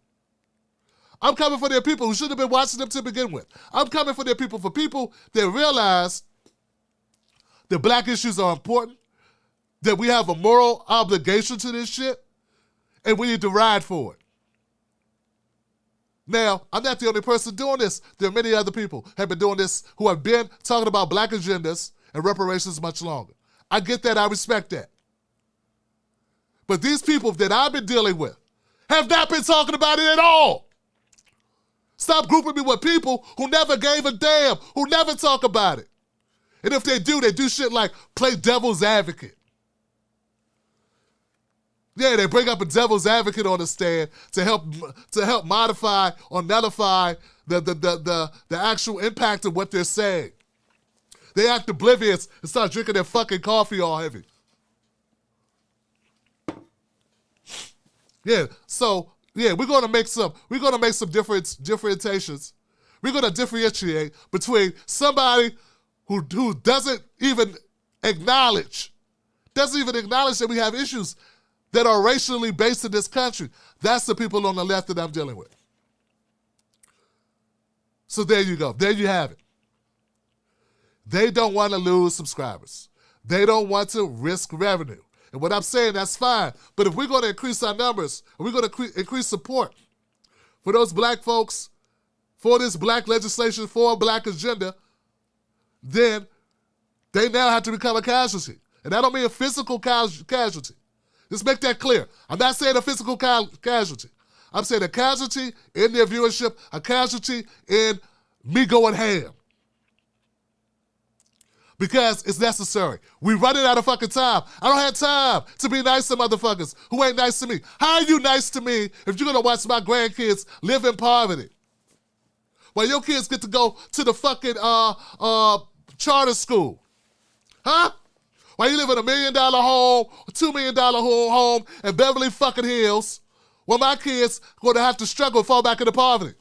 I'm coming for their people who should have been watching them to begin with. I'm coming for their people, for people that realize that black issues are important, that we have a moral obligation to this shit, and we need to ride for it. Now, I'm not the only person doing this. There are many other people who have been doing this who have been talking about black agendas and reparations much longer. I get that, I respect that. But these people that I've been dealing with have not been talking about it at all. Stop grouping me with people who never gave a damn, who never talk about it. And if they do shit like play devil's advocate. Yeah, they bring up a devil's advocate on the stand to help modify or nullify the actual impact of what they're saying. They act oblivious and start drinking their fucking coffee all heavy. Yeah, so yeah, we're gonna make some differentiations. We're gonna differentiate between somebody who doesn't even acknowledge that we have issues that are racially based in this country. That's the people on the left that I'm dealing with. So there you go. There you have it. They don't want to lose subscribers. They don't want to risk revenue. And what I'm saying, that's fine. But if we're going to increase our numbers, and we're going to increase support for those black folks, for this black legislation, for a black agenda, then they now have to become a casualty. And I don't mean a physical casualty. Let's make that clear. I'm not saying a physical casualty. I'm saying a casualty in their viewership, a casualty in me going ham. Because it's necessary. We're running out of fucking time. I don't have time to be nice to motherfuckers who ain't nice to me. How are you nice to me if you're gonna watch my grandkids live in poverty? While your kids get to go to the fucking charter school. Huh? While you live in $1 million home, $2 million home in Beverly fucking Hills, while my kids gonna have to struggle and fall back into poverty.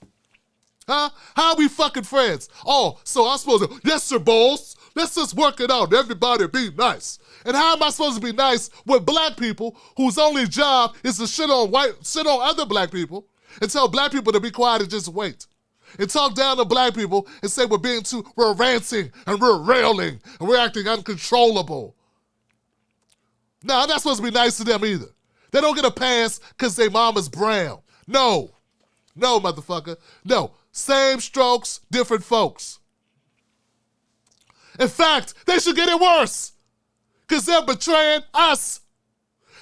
Huh? How are we fucking friends? Oh, so I'm supposed to, yes sir, boss. Let's just work it out. Everybody be nice. And how am I supposed to be nice with black people whose only job is to shit on other black people and tell black people to be quiet and just wait? And talk down to black people and say we're ranting and we're railing and we're acting uncontrollable. No, I'm not supposed to be nice to them either. They don't get a pass because their mama's brown. No, motherfucker. No, same strokes, different folks. In fact, they should get it worse because they're betraying us.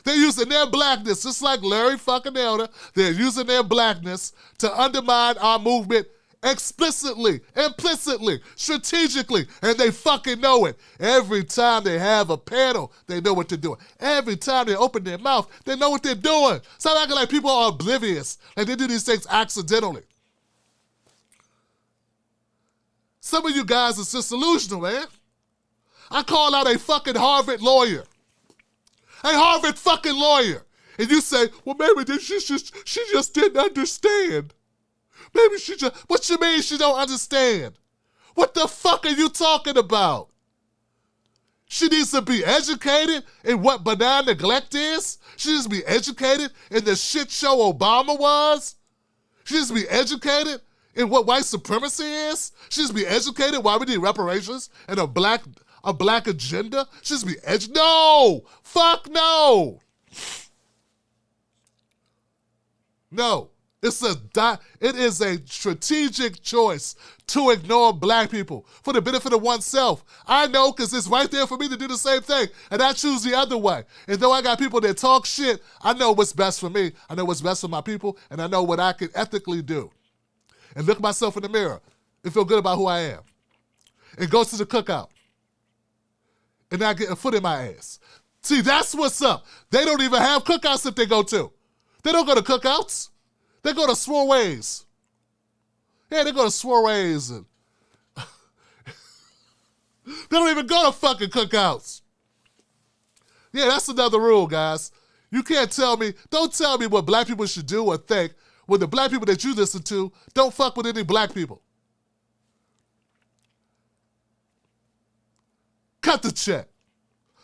They're using their blackness, just like Larry fucking Elder, they're using their blackness to undermine our movement explicitly, implicitly, strategically, and they fucking know it. Every time they have a panel, they know what they're doing. Every time they open their mouth, they know what they're doing. Stop acting like people are oblivious, like they do these things accidentally. Some of you guys is just delusional, man. I call out a fucking Harvard lawyer. A Harvard fucking lawyer. And you say, well, maybe she just didn't understand. Maybe she just, what you mean she don't understand? What the fuck are you talking about? She needs to be educated in what benign neglect is. She needs to be educated in the shit show Obama was. She needs to be educated in what white supremacy is. She needs to be educated why we need reparations and a black agenda. She needs to be no! Fuck no! No. It is a strategic choice to ignore black people for the benefit of oneself. I know because it's right there for me to do the same thing, and I choose the other way. And though I got people that talk shit, I know what's best for me, I know what's best for my people, and I know what I can ethically do. And look myself in the mirror and feel good about who I am. And go to the cookout and not get a foot in my ass. See, that's what's up. They don't even have cookouts if they go to. They don't go to cookouts. They go to soirees. Yeah, they go to soirees. And they don't even go to fucking cookouts. Yeah, that's another rule, guys. You can't tell me, don't tell me what black people should do or think when the black people that you listen to don't fuck with any black people. Cut the check.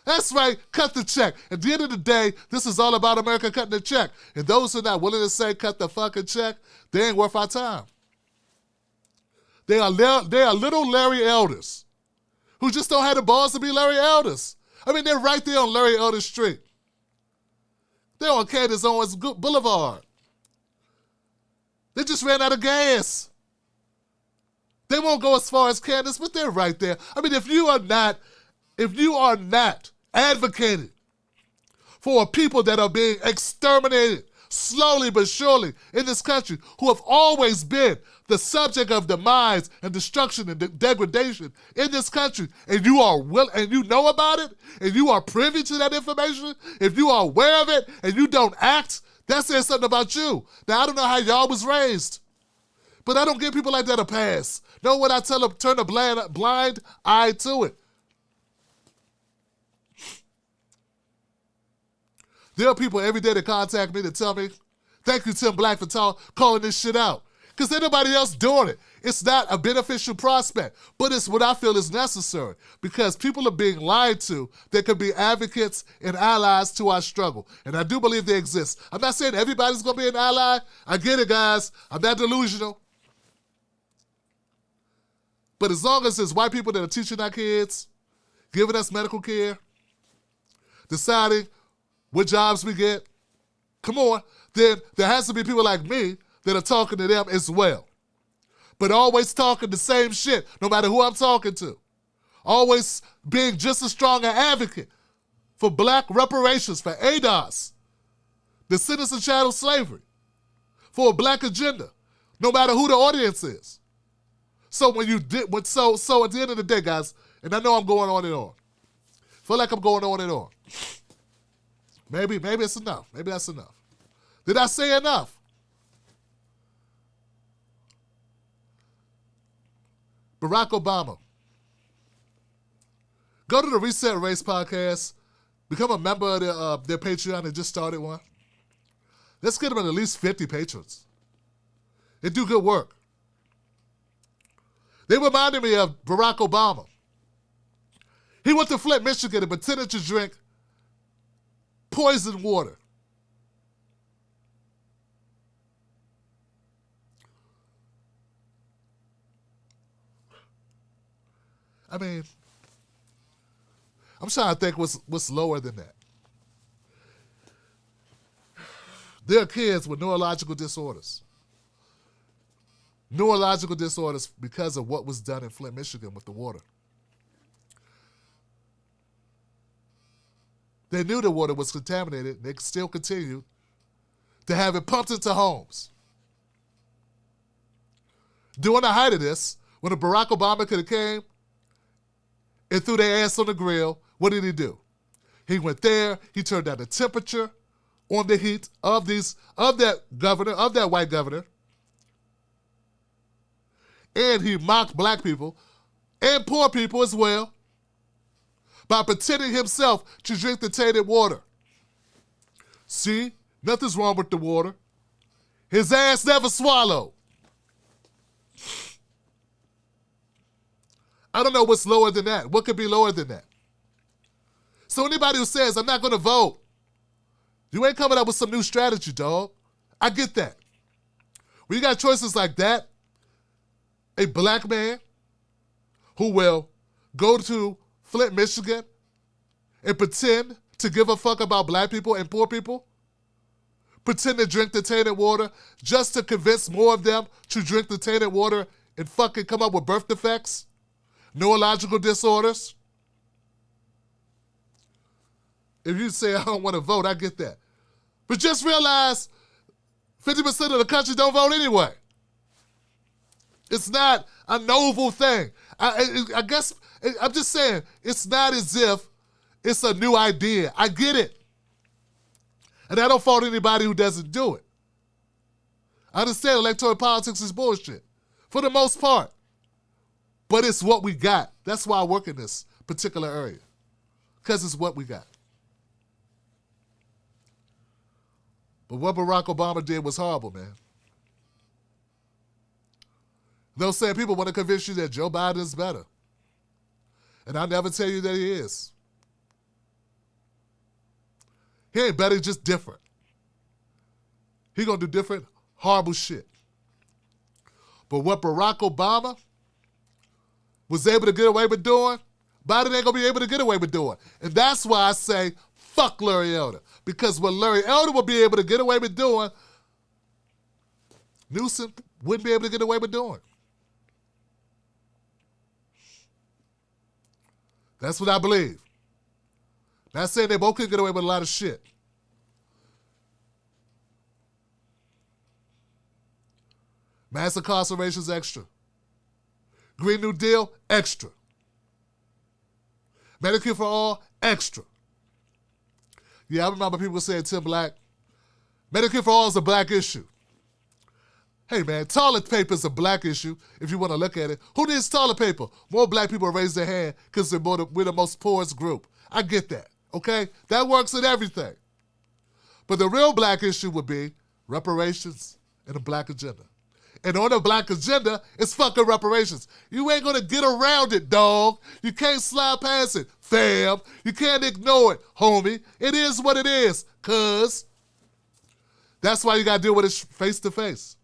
That's right, cut the check. At the end of the day, this is all about America cutting the check. And those who are not willing to say cut the fucking check, they ain't worth our time. They are little Larry Elders who just don't have the balls to be Larry Elders. I mean, they're right there on Larry Elder Street. They're on Candace Owens Boulevard. They just ran out of gas. They won't go as far as Candace, but they're right there. I mean, if you are not advocating for people that are being exterminated slowly but surely in this country, who have always been the subject of demise and destruction and degradation in this country, and you are and you know about it, and you are privy to that information, if you are aware of it and you don't act, that says something about you. Now, I don't know how y'all was raised, but I don't give people like that a pass. Know what I tell them? Turn a blind eye to it. There are people every day that contact me to tell me, thank you, Tim Black, for calling this shit out. Because ain't nobody else doing it. It's not a beneficial prospect, but it's what I feel is necessary because people are being lied to that could be advocates and allies to our struggle. And I do believe they exist. I'm not saying everybody's going to be an ally. I get it, guys. I'm not delusional. But as long as there's white people that are teaching our kids, giving us medical care, deciding what jobs we get, come on, then there has to be people like me that are talking to them as well. But always talking the same shit, no matter who I'm talking to. Always being just as strong an advocate for black reparations, for ADOS, descendants of chattel slavery, for a black agenda, no matter who the audience is. So so at the end of the day, guys, and I know I'm going on and on. Feel like I'm going on and on. Maybe it's enough. Maybe that's enough. Did I say enough? Barack Obama. Go to the Reset Race podcast. Become a member of their Patreon. They just started one. Let's get them at least 50 patrons. They do good work. They reminded me of Barack Obama. He went to Flint, Michigan and pretended to drink poisoned water. I mean, I'm trying to think what's lower than that. There are kids with neurological disorders. Neurological disorders because of what was done in Flint, Michigan with the water. They knew the water was contaminated. They still continued to have it pumped into homes. During the height of this, when Barack Obama could have came and threw their ass on the grill, what did he do? He went there, he turned down the temperature on the heat of that white governor, and he mocked black people and poor people as well by pretending himself to drink the tainted water. See, nothing's wrong with the water. His ass never swallowed. I don't know what's lower than that. What could be lower than that? So anybody who says, I'm not going to vote, you ain't coming up with some new strategy, dog. I get that. When you got choices like that, a black man who will go to Flint, Michigan and pretend to give a fuck about black people and poor people, pretend to drink the tainted water just to convince more of them to drink the tainted water and fucking come up with birth defects, neurological disorders. If you say, I don't want to vote, I get that. But just realize 50% of the country don't vote anyway. It's not a novel thing. I guess, I'm just saying, it's not as if it's a new idea. I get it. And I don't fault anybody who doesn't do it. I understand electoral politics is bullshit, for the most part. But it's what we got. That's why I work in this particular area, because it's what we got. But what Barack Obama did was horrible, man. They'll say people want to convince you that Joe Biden is better. And I'll never tell you that he is. He ain't better, just different. He gonna do different, horrible shit. But what Barack Obama was able to get away with doing, Biden ain't gonna be able to get away with doing. And that's why I say, fuck Larry Elder. Because what Larry Elder will be able to get away with doing, Newsom wouldn't be able to get away with doing. That's what I believe. Not saying they both could get away with a lot of shit. Mass incarceration's extra. Green New Deal, extra. Medicare for all, extra. Yeah, I remember people saying, Tim Black, Medicare for all is a black issue. Hey man, toilet paper is a black issue if you want to look at it. Who needs toilet paper? More black people raise their hand because we're the most poorest group. I get that, okay? That works in everything. But the real black issue would be reparations and a black agenda. And on the black agenda, it's fucking reparations. You ain't gonna get around it, dog. You can't slide past it, fam. You can't ignore it, homie. It is what it is, cuz. That's why you gotta deal with it face to face.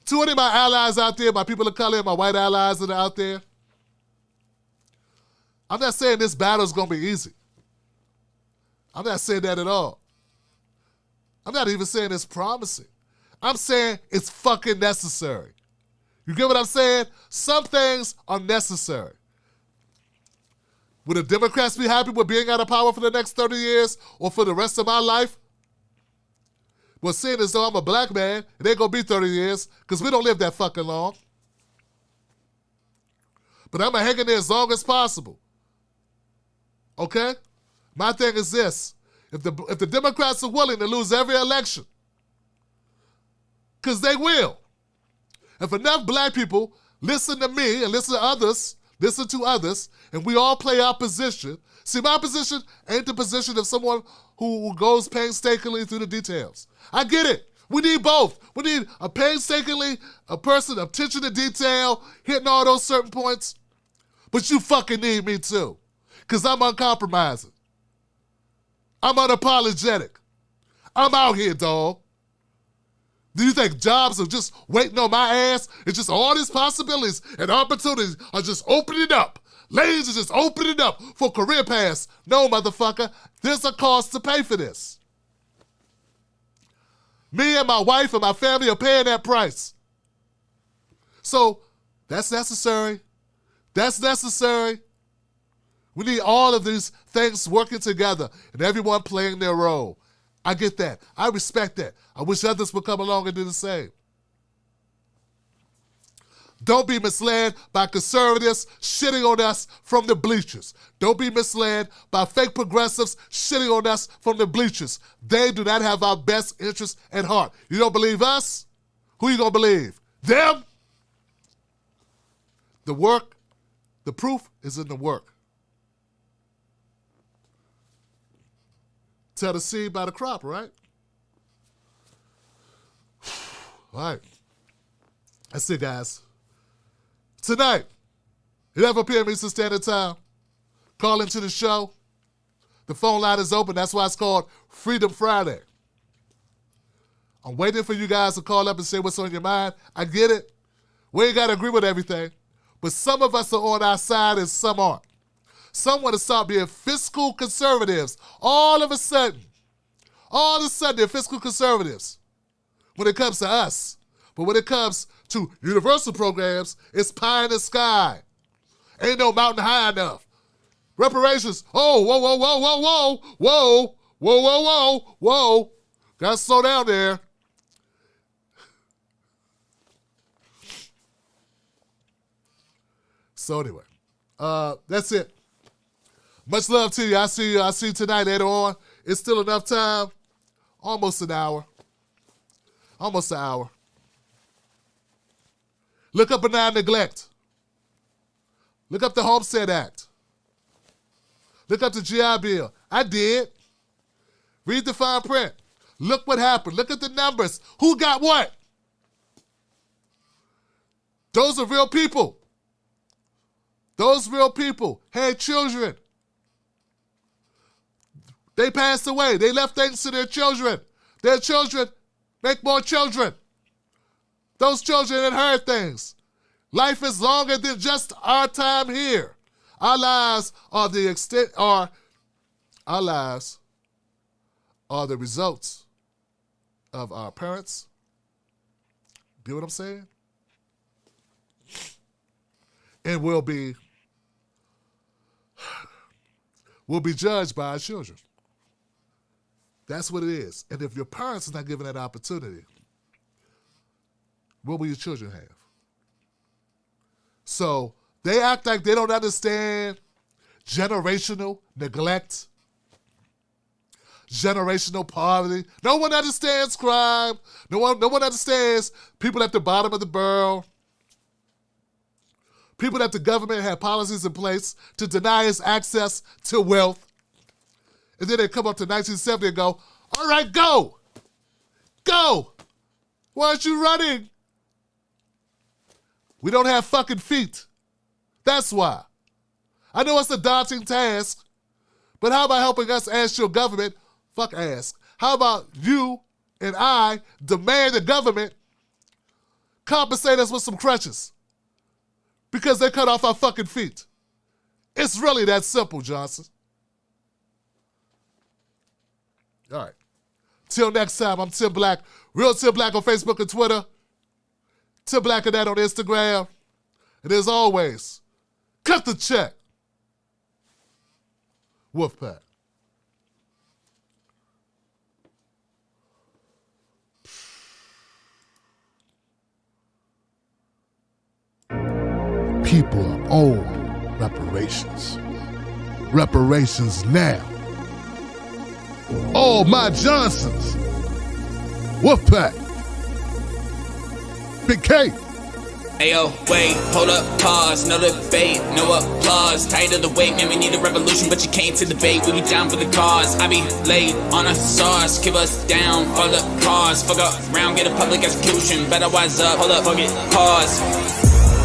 To any of my allies out there, my people of color, my white allies that are out there, I'm not saying this battle is gonna be easy. I'm not saying that at all. I'm not even saying it's promising. I'm saying it's fucking necessary. You get what I'm saying? Some things are necessary. Would the Democrats be happy with being out of power for the next 30 years or for the rest of my life? Well, seeing as though I'm a black man, it ain't gonna be 30 years because we don't live that fucking long. But I'm gonna hang in there as long as possible. Okay? My thing is this. If the Democrats are willing to lose every election, because they will. If enough black people listen to me and listen to others, and we all play our position. See, my position ain't the position of someone who goes painstakingly through the details. I get it. We need both. We need a painstakingly, a person of attention to detail, hitting all those certain points. But you fucking need me too. Because I'm uncompromising. I'm unapologetic. I'm out here, dog. Do you think jobs are just waiting on my ass? It's just all these possibilities and opportunities are just opening up. Lanes are just opening up for career paths. No, motherfucker, there's a cost to pay for this. Me and my wife and my family are paying that price. So that's necessary. That's necessary. We need all of these things working together and everyone playing their role. I get that. I respect that. I wish others would come along and do the same. Don't be misled by conservatives shitting on us from the bleachers. Don't be misled by fake progressives shitting on us from the bleachers. They do not have our best interests at heart. You don't believe us? Who you gonna believe? Them? The work, the proof is in the work. Tell the seed by the crop, right? All right. That's it, guys. Tonight, 11 p.m. Eastern Standard Time, call into the show. The phone line is open. That's why it's called Freedom Friday. I'm waiting for you guys to call up and say what's on your mind. I get it. We ain't got to agree with everything. But some of us are on our side and some aren't. Some want to start being fiscal conservatives all of a sudden. All of a sudden, they're fiscal conservatives when it comes to us. But when it comes to universal programs, it's pie in the sky. Ain't no mountain high enough. Reparations, oh, whoa, whoa, whoa, whoa, whoa, whoa, whoa, whoa, whoa, whoa. Gotta slow down there. So anyway, that's it. Much love to you. I see you tonight later on. It's still enough time. Almost an hour. Almost an hour. Look up benign neglect. Look up the Homestead Act. Look up the GI Bill. I did. Read the fine print. Look what happened. Look at the numbers. Who got what? Those are real people. Those real people had children. They passed away. They left things to their children. Their children make more children. Those children inherit things. Life is longer than just our time here. Our lives are the results of our parents. Get what I'm saying? And we'll be judged by our children. That's what it is. And if your parents are not given that opportunity, what will your children have? So they act like they don't understand generational neglect, generational poverty. No one understands crime. No one understands people at the bottom of the barrel. People that the government had policies in place to deny us access to wealth. And then they come up to 1970 and go, all right, go. Go. Why aren't you running? We don't have fucking feet. That's why. I know it's a daunting task, but how about helping us ask your government? Fuck ask. How about you and I demand the government compensate us with some crutches because they cut off our fucking feet? It's really that simple, Johnson. All right. Till next time, I'm Tim Black. Real Tim Black on Facebook and Twitter. Tim Black and that on Instagram. And as always, cut the check. Wolfpack. People owe reparations. Reparations now. All my Johnsons. Wolfpack. Big K. Ayo, wait, hold up, pause, no debate, no applause. Tired of the wait, man, we need a revolution, but you came to debate. We be down for the cause. I be laid on a sauce, keep us down for the cause. Fuck around, get a public execution. Better wise up, hold up, fuck it, pause.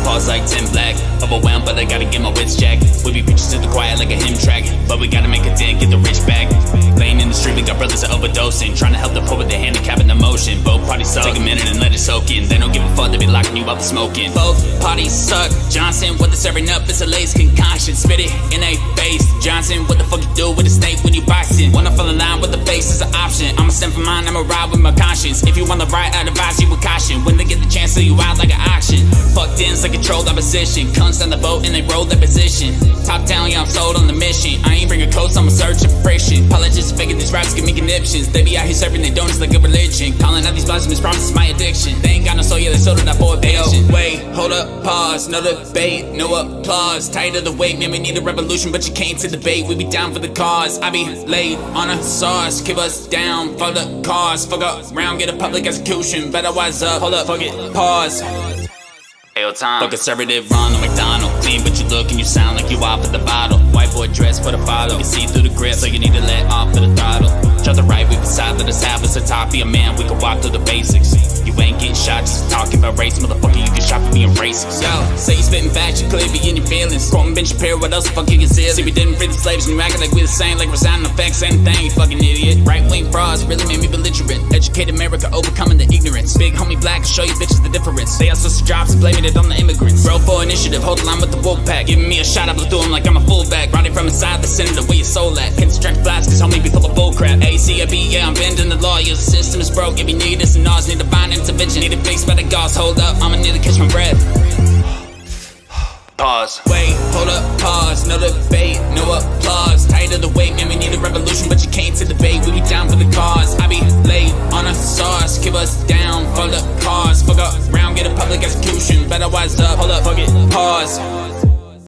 Pause like Tim Black, overwhelmed, but I gotta get my wits checked. We be preaching to the choir like a hymn track, but we gotta make a dent, get the rich back. Laying in the street, we got brothers that overdosing, trying to help the poor with their handicap and emotion. Both parties suck, take a minute and let it soak in. They don't give a fuck, they be locking you up smoking. Both parties suck. Johnson, what the serving up is a lace concoction. Spit it in a face. Johnson, what the fuck you do with a snake when you boxing? Wanna fall in line with the face is an option. I'ma stand for mine, I'ma ride with my conscience. If you want the right, I'd advise you with caution. When they get the chance, sell you out like an auction. Fucked ins like controlled opposition. Cunts on the boat and they roll their position. Top down, yeah, I'm sold on the mission. I ain't bringing coats, I'm a search of friction. Apologists figure these raps give me conniptions. They be out here serving their donuts like a religion. Calling out these blasphemous promises my addiction. They ain't got no soul, yeah, they sold it out for a vision. Wait, hold up, pause, no debate, no applause. Tired of the wait, man, we need a revolution, but you came to debate. We be down for the cause. I be laid on a sauce, keep us down for the cause. Fuck around, get a public execution. Better wise up, hold up, fuck it, pause. Ayo, time. Fuck conservative, Ronald McDonald. Clean, but you look and you sound like you off at the bottle. White boy dress for the follow. You can see through the grip, so you need to let off of the throttle. Try the right, we beside, let us have us a top. Be a man, we can walk through the basics. You ain't getting shot, just talking about race. Motherfucker, you get shot for being racist. Yo, say you spitting facts, you clearly be in your feelings. Quoting Ben Shapiro, what else the fuck you conceal? See, we didn't free the slaves, and you acting like we the same. Like we're signing effects, same thing, you fucking idiot. Right-wing frauds really made me belligerent. Educate America, overcoming the ignorance. Big homie black, show you bitches the difference. They also jobs and blaming it on the immigrants. Bro for initiative, hold the line with the wolf pack. Giving me a shot, I blew through him like I'm a fullback. Riding from inside the center, the way your soul at. Can Strike flies, cause homie be full of bullcrap. ACAB, yeah, I'm bending the law. Your system is broke, if you need this and ours, need divine intervention. Need it fixed by the gods, hold up, I'ma need to catch my breath. Pause. Wait, hold up, pause. No debate, no applause. Tired of the wait, man, we need a revolution, but you can't to debate. We be down for the cause. I be late on a sauce. Keep us down, hold up, pause. Fuck up, round, get a public execution. Better wise up, hold up, fuck it, pause.